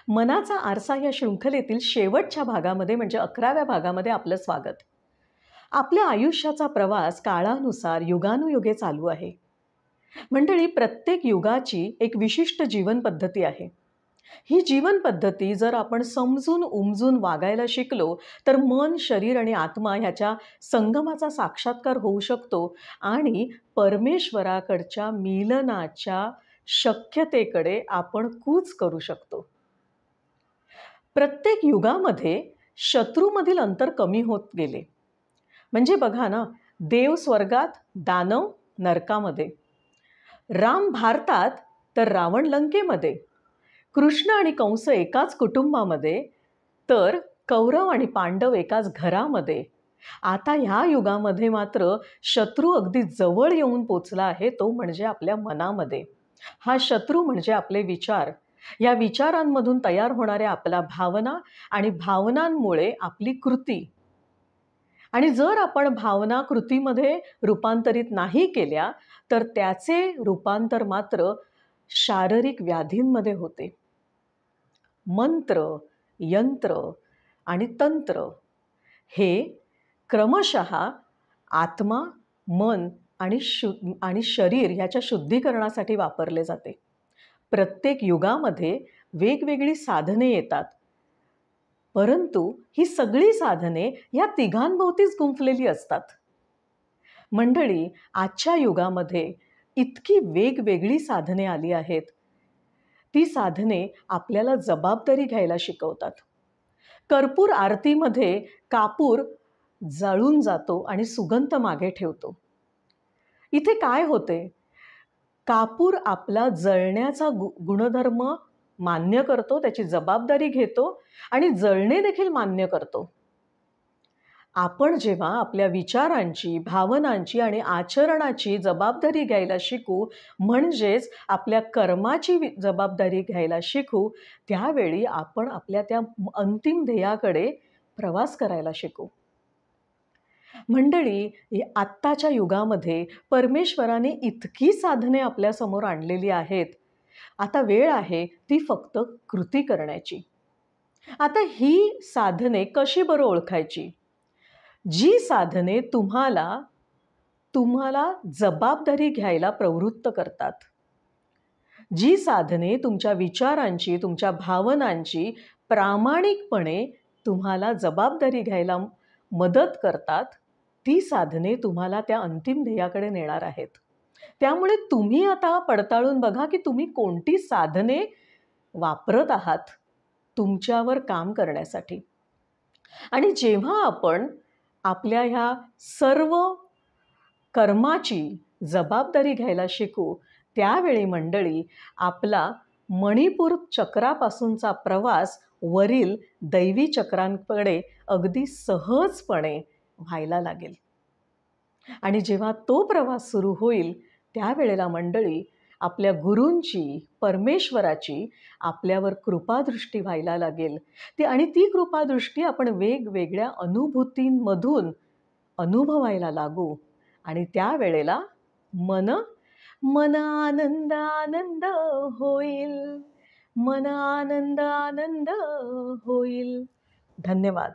मनाचा आरसा या शृंखलेतील शेवटच्या भागामध्ये म्हणजे 11व्या भागामध्ये आपलं स्वागत. आपल्या आयुष्याचा प्रवास काळानुसार युगानुयुगे चालू आहे. मंडळी, प्रत्येक युगाची एक विशिष्ट जीवन पद्धती आहे. ही जीवन पद्धती जर आपण समजून उमजून वागायला शिकलो तर मन, शरीर आणि आत्मा ह्याच्या संगमाचा साक्षात्कार होऊ शकतो आणि परमेश्वराकडच्या मिलनाच्या शक्यतेकडे आपण कूच करू शकतो. प्रत्येक युगामध्ये शत्रूमधील अंतर कमी होत गेले. म्हणजे बघा ना, देव स्वर्गात, दानव नरकामध्ये, राम भारतात तर रावण लंकेमध्ये, कृष्ण आणि कंस एकाच कुटुंबामध्ये तर कौरव आणि पांडव एकाच घरामध्ये. आता ह्या युगामध्ये मात्र शत्रू अगदी जवळ येऊन पोचला आहे, तो म्हणजे आपल्या मनामध्ये. हा शत्रू म्हणजे आपले विचार. या विचारांमधून तयार होणाऱ्या आपल्या भावना आणि भावनांमुळे आपली कृती. आणि जर आपण भावना कृतीमध्ये रूपांतरित नाही केल्या तर त्याचे रूपांतर मात्र शारीरिक व्याधींमध्ये होते. मंत्र, यंत्र आणि तंत्र हे क्रमशः आत्मा, मन आणि शरीर याच्या शुद्धीकरणासाठी वापरले जाते. प्रत्येक युगामध्ये वेगवेगळी साधने येतात, परंतु ही सगळी साधने या तिघांभोवतीच गुंफलेली असतात. मंडळी, आजच्या युगामध्ये इतकी वेगवेगळी साधने आली आहेत. ती साधने आपल्याला जबाबदारी घ्यायला शिकवतात. कर्पूर आरतीमध्ये कापूर जळून जातो आणि सुगंध मागे ठेवतो. इथे काय होते? कापूर आपला जळण्याचा गुणधर्म मान्य करतो, त्याची जबाबदारी घेतो आणि जळणे देखील मान्य करतो. आपण जेव्हा आपल्या विचारांची, भावनांची आणि आचरणाची जबाबदारी घ्यायला शिकू, म्हणजेच आपल्या कर्माची जबाबदारी घ्यायला शिकू, त्यावेळी आपण आपल्या त्या अंतिम ध्येयाकडे प्रवास करायला शिकू. मंडळी, आत्ताच्या युगामध्ये परमेश्वराने इतकी साधने आपल्यासमोर आणलेली आहेत. आता वेळ आहे ती फक्त कृती करण्याची. आता ही साधने कशी बरं ओळखायची? जी साधने तुम्हाला जबाबदारी घ्यायला प्रवृत्त करतात. जी साधने तुमच्या विचारांची, तुमच्या भावनांची प्रामाणिकपणे तुम्हाला जबाबदारी घ्यायला मदत करतात, ती साधने तुम्हाला त्या अंतिम ध्येयाकडे नेणार आहेत. त्यामुळे तुम्ही आता पडताळून बघा की तुम्ही कोणती साधने वापरत आहात तुमच्यावर काम करण्यासाठी. आणि जेव्हा आपण आपल्या ह्या सर्व कर्माची जबाबदारी घ्यायला शिकू, त्यावेळी मंडळी आपला मणिपूर चक्रापासूनचा प्रवास वरील दैवी चक्रांकडे अगदी सहजपणे व्हायला लागेल. आणि जेव्हा तो प्रवास सुरू होईल त्यावेळेला मंडळी आपल्या गुरूंची, परमेश्वराची आपल्यावर कृपादृष्टी व्हायला लागेल. आणि ती कृपादृष्टी आपण वेगवेगळ्या अनुभूतींमधून अनुभवायला लागू. आणि त्यावेळेला मन आनंद आनंद होईल, मन आनंद आनंद होईल. धन्यवाद.